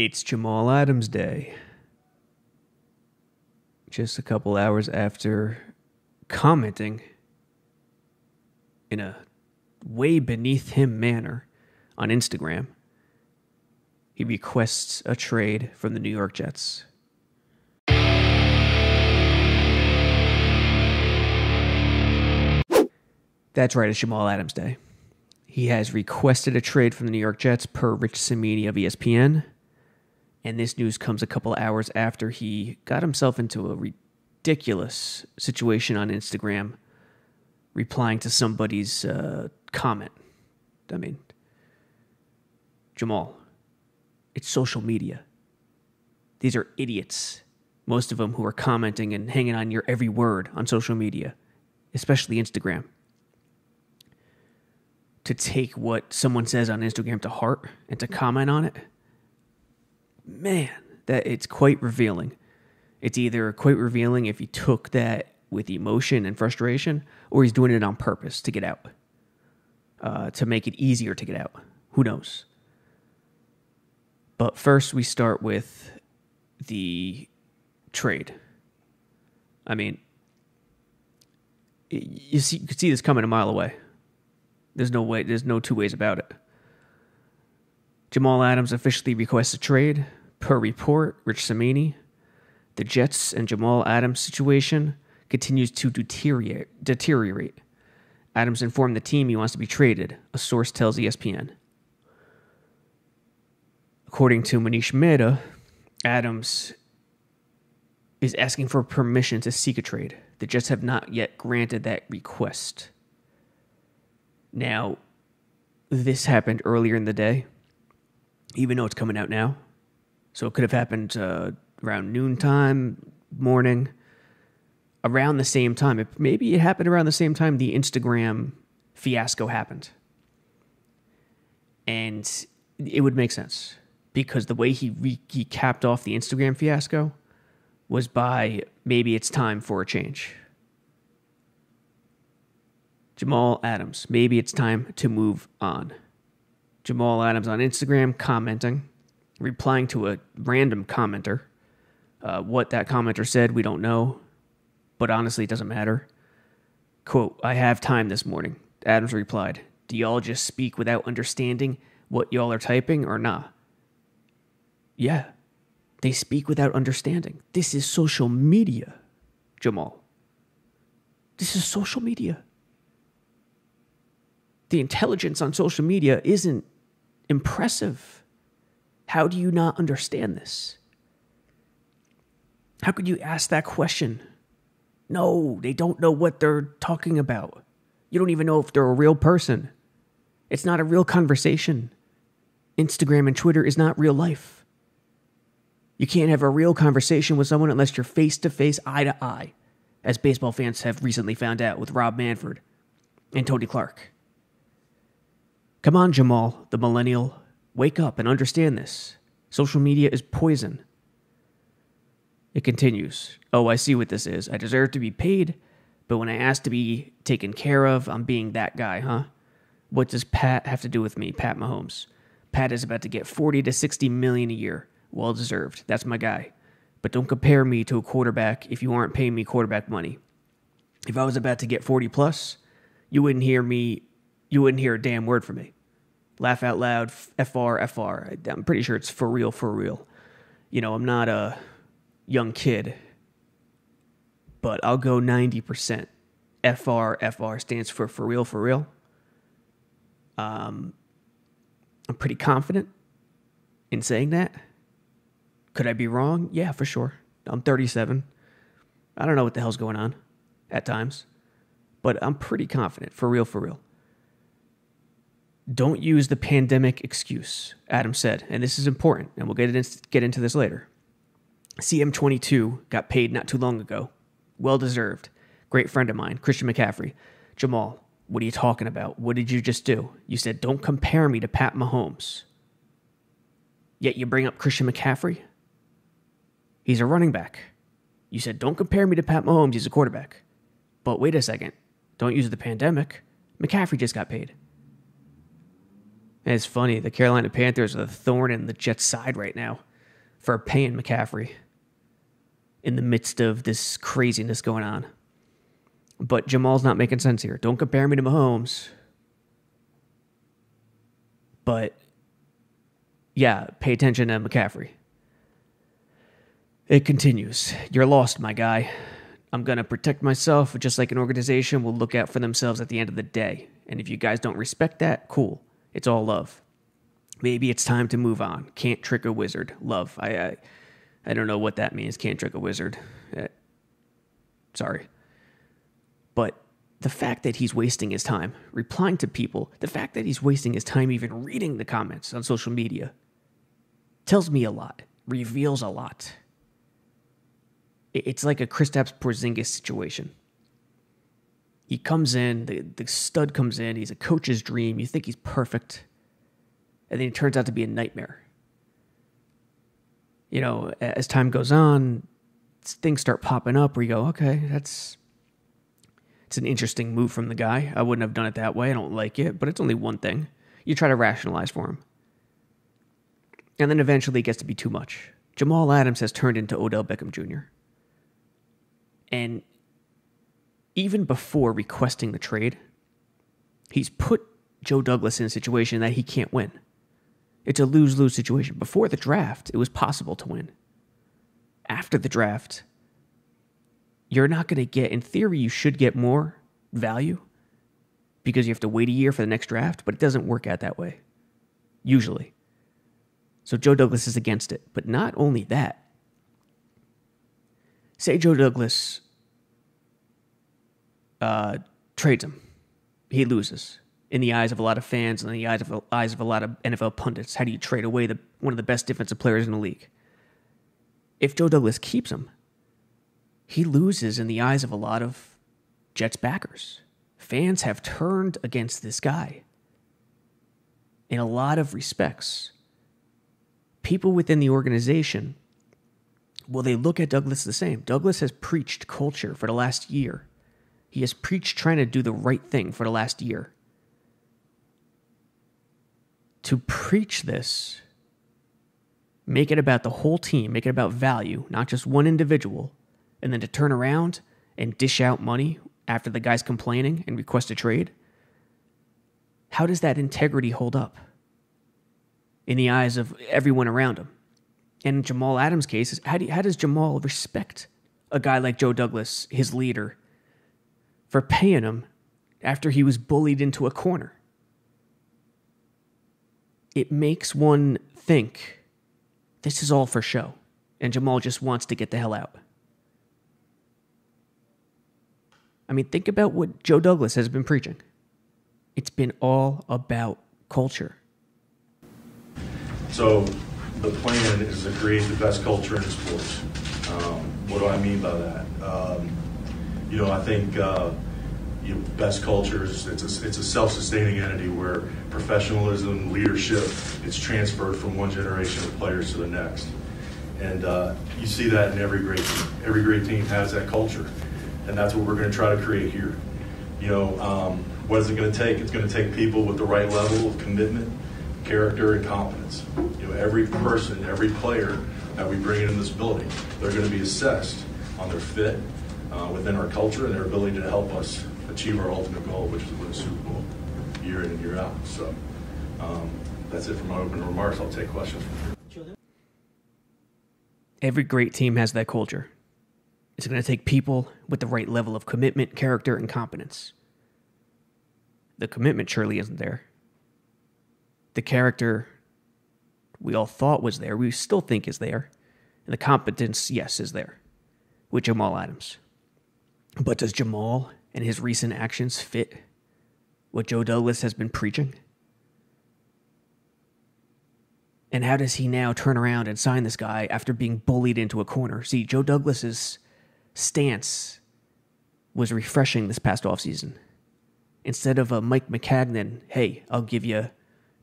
It's Jamal Adams Day. Just a couple hours after commenting in a way beneath him manner on Instagram, he requests a trade from the New York Jets. That's right, it's Jamal Adams Day. He has requested a trade from the New York Jets per Rich Cimini of ESPN. And this news comes a couple hours after he got himself into a ridiculous situation on Instagram, replying to somebody's comment. I mean, Jamal, it's social media. These are idiots, most of them who are commenting and hanging on your every word on social media, especially Instagram. To take what someone says on Instagram to heart and to comment on it, man, that it's quite revealing. It's either quite revealing if he took that with emotion and frustration, or he's doing it on purpose to get out, to make it easier to get out. Who knows? But first, we start with the trade. I mean, you could see this coming a mile away. There's no two ways about it. Jamal Adams officially requests a trade. Per report, Rich Cimini, the Jets and Jamal Adams situation continues to deteriorate. Adams informed the team he wants to be traded, a source tells ESPN. According to Manish Mehta, Adams is asking for permission to seek a trade. The Jets have not yet granted that request. Now, this happened earlier in the day, even though it's coming out now. So it could have happened around noontime, morning, around the same time. Maybe it happened around the same time the Instagram fiasco happened. And it would make sense because the way he capped off the Instagram fiasco was by maybe it's time for a change. Jamal Adams, maybe it's time to move on. Jamal Adams on Instagram commenting, replying to a random commenter. What that commenter said, we don't know, but honestly, it doesn't matter. Quote, I have time this morning. Adams replied, do y'all just speak without understanding what y'all are typing or not? Yeah, they speak without understanding. This is social media, Jamal. This is social media. The intelligence on social media isn't impressive. How do you not understand this? How could you ask that question? No, they don't know what they're talking about. You don't even know if they're a real person. It's not a real conversation. Instagram and Twitter is not real life. You can't have a real conversation with someone unless you're face-to-face, eye-to-eye, as baseball fans have recently found out with Rob Manfred and Tony Clark. Come on, Jamal, the millennial. Wake up and understand this. Social media is poison. It continues. Oh, I see what this is. I deserve to be paid, but when I ask to be taken care of, I'm being that guy, huh? What does Pat have to do with me, Pat Mahomes? Pat is about to get 40 to 60 million a year. Well deserved. That's my guy. But don't compare me to a quarterback if you aren't paying me quarterback money. If I was about to get 40 plus, you wouldn't hear a damn word from me. Laugh out loud, FR. I'm pretty sure it's for real. You know, I'm not a young kid, but I'll go 90%. FR stands for real. I'm pretty confident in saying that. Could I be wrong? Yeah, for sure. I'm 37. I don't know what the hell's going on at times, but I'm pretty confident, for real. Don't use the pandemic excuse, Adams said, and this is important, and we'll get into this later. CM22 got paid not too long ago. Well deserved. Great friend of mine, Christian McCaffrey. Jamal, what are you talking about? What did you just do? You said, don't compare me to Pat Mahomes. Yet you bring up Christian McCaffrey? He's a running back. You said, don't compare me to Pat Mahomes. He's a quarterback. But wait a second. Don't use the pandemic. McCaffrey just got paid. And it's funny, the Carolina Panthers are the thorn in the Jets' side right now. for paying McCaffrey in the midst of this craziness going on. But Jamal's not making sense here. Don't compare me to Mahomes. But, yeah, pay attention to McCaffrey. It continues. You're lost, my guy. I'm going to protect myself just like an organization will look out for themselves at the end of the day. And if you guys don't respect that, cool. It's all love. Maybe it's time to move on. Can't trick a wizard. Love. I don't know what that means. Can't trick a wizard. Sorry. But the fact that he's wasting his time replying to people, the fact that he's wasting his time even reading the comments on social media tells me a lot, reveals a lot. It's like a Kristaps Porzingis situation. He comes in, the stud comes in, he's a coach's dream, you think he's perfect, and then it turns out to be a nightmare. You know, as time goes on, things start popping up where you go, okay, it's an interesting move from the guy. I wouldn't have done it that way. I don't like it, but it's only one thing. You try to rationalize for him. And then eventually it gets to be too much. Jamal Adams has turned into Odell Beckham Jr. And even before requesting the trade, he's put Joe Douglas in a situation that he can't win. It's a lose-lose situation. Before the draft, it was possible to win. After the draft, you're not going to get, in theory, you should get more value because you have to wait a year for the next draft, but it doesn't work out that way, usually. So Joe Douglas is against it. But not only that, say Joe Douglas trades him. He loses in the eyes of a lot of fans and in the eyes of a lot of NFL pundits. How do you trade away one of the best defensive players in the league? If Joe Douglas keeps him, he loses in the eyes of a lot of Jets backers. Fans have turned against this guy in a lot of respects. People within the organization, well, they look at Douglas the same. Douglas has preached culture for the last year. He has preached trying to do the right thing for the last year. To preach this, make it about the whole team, make it about value, not just one individual, and then to turn around and dish out money after the guy's complaining and request a trade, how does that integrity hold up in the eyes of everyone around him? And in Jamal Adams' case, how does Jamal respect a guy like Joe Douglas, his leader, for paying him after he was bullied into a corner? It makes one think this is all for show, and Jamal just wants to get the hell out. I mean, think about what Joe Douglas has been preaching. It's been all about culture. So the plan is to create the best culture in sports. What do I mean by that? I think best cultures, it's a self-sustaining entity where professionalism, leadership, it's transferred from one generation of players to the next. And you see that in every great team. Every great team has that culture. And that's what we're going to try to create here. What is it going to take? It's going to take people with the right level of commitment, character, and competence. Every person, every player that we bring into this building, they're going to be assessed on their fit within our culture and their ability to help us achieve our ultimate goal, which is to win a Super Bowl year in and year out. So that's it for my opening remarks. I'll take questions from here. Every great team has that culture. It's going to take people with the right level of commitment, character, and competence. The commitment surely isn't there. The character we all thought was there, we still think is there. And the competence, yes, is there with Jamal Adams. But does Jamal and his recent actions fit what Joe Douglas has been preaching? And how does he now turn around and sign this guy after being bullied into a corner? See, Joe Douglas's stance was refreshing this past offseason. Instead of a Mike McCagnon, hey, I'll give you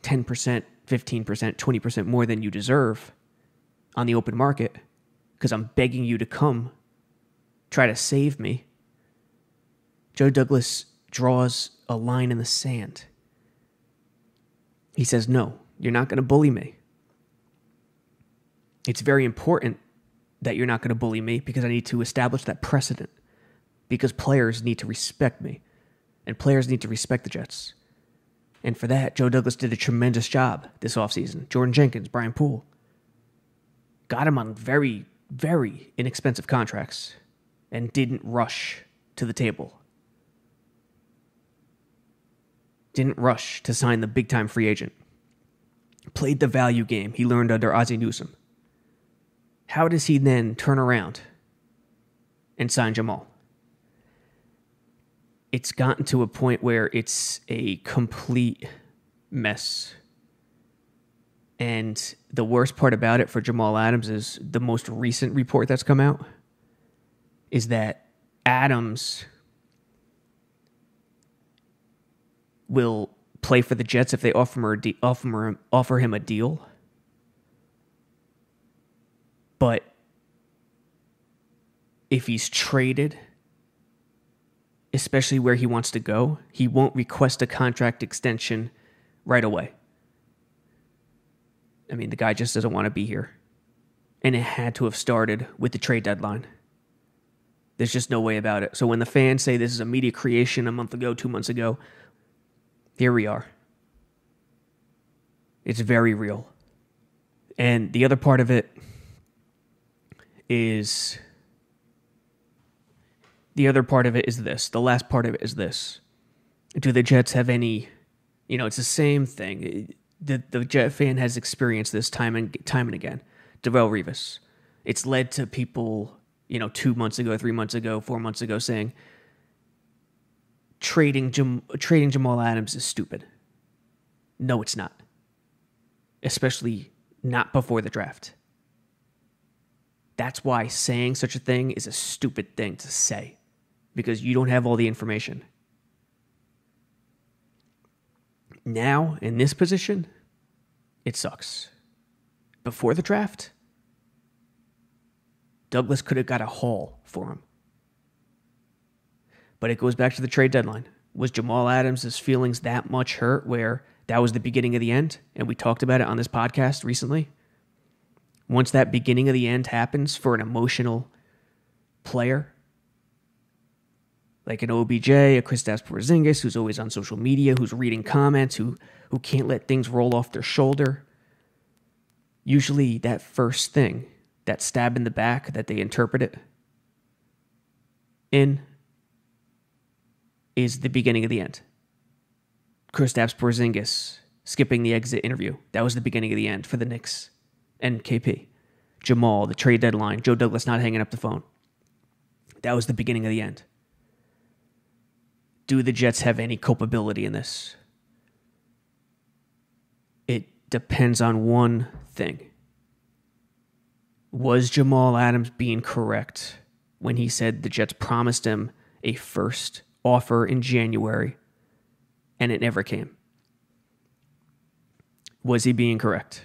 10%, 15%, 20% more than you deserve on the open market because I'm begging you to come try to save me. Joe Douglas draws a line in the sand. He says, no, you're not going to bully me. It's very important that you're not going to bully me because I need to establish that precedent. Because players need to respect me. And players need to respect the Jets. And for that, Joe Douglas did a tremendous job this offseason. Jordan Jenkins, Brian Poole. Got him on very, very inexpensive contracts and didn't rush to the table. Didn't rush to sign the big-time free agent. Played the value game he learned under Ozzie Newsome. How does he then turn around and sign Jamal? It's gotten to a point where it's a complete mess. And the worst part about it for Jamal Adams is the most recent report that's come out is that Adams will play for the Jets if they offer him a deal. But if he's traded, especially where he wants to go, he won't request a contract extension right away. I mean, the guy just doesn't want to be here. And it had to have started with the trade deadline. There's just no way about it. So when the fans say this is a media creation a month ago, 2 months ago, here we are. It's very real. And the other part of it is... The other part of it is this. The last part of it is this. Do the Jets have any... it's the same thing. The Jet fan has experienced this time and again. Darrelle Revis. It's led to people, 2 months ago, 3 months ago, 4 months ago saying trading Jamal Adams is stupid. No, it's not. Especially not before the draft. That's why saying such a thing is a stupid thing to say. Because you don't have all the information. Now, in this position, it sucks. Before the draft, Douglas could have got a haul for him. But it goes back to the trade deadline. Was Jamal Adams' feelings that much hurt where that was the beginning of the end? And we talked about it on this podcast recently. Once that beginning of the end happens for an emotional player, like an OBJ, a Kristaps Porzingis, who's always on social media, who's reading comments, who can't let things roll off their shoulder. Usually that first thing, that stab in the back that they interpret it in, is the beginning of the end. Kristaps Porzingis skipping the exit interview. That was the beginning of the end for the Knicks and KP. Jamal, the trade deadline, Joe Douglas not hanging up the phone. That was the beginning of the end. Do the Jets have any culpability in this? It depends on one thing. Was Jamal Adams being correct when he said the Jets promised him a first offer in January and it never came? Was he being correct?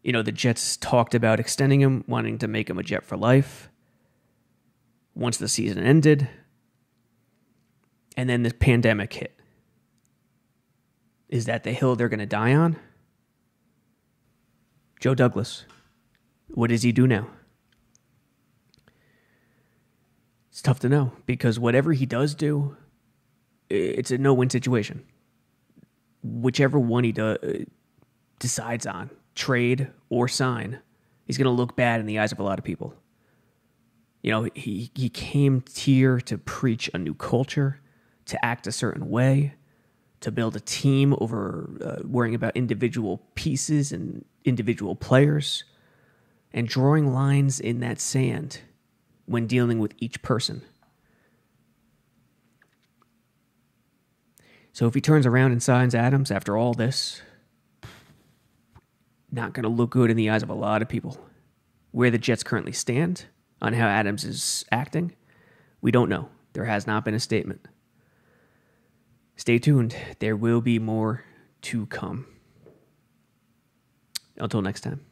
The Jets talked about extending him, wanting to make him a Jet for life. Once the season ended, and then the pandemic hit. Is that the hill they're going to die on? Joe Douglas, what does he do now? It's tough to know, because whatever he does do, it's a no-win situation. Whichever one he decides on, trade or sign, he's going to look bad in the eyes of a lot of people. He came here to preach a new culture, to act a certain way, to build a team over worrying about individual pieces and individual players, and drawing lines in that sand when dealing with each person. So if he turns around and signs Adams after all this, not going to look good in the eyes of a lot of people. Where the Jets currently stand on how Adams is acting, we don't know. There has not been a statement. Stay tuned. There will be more to come. Until next time.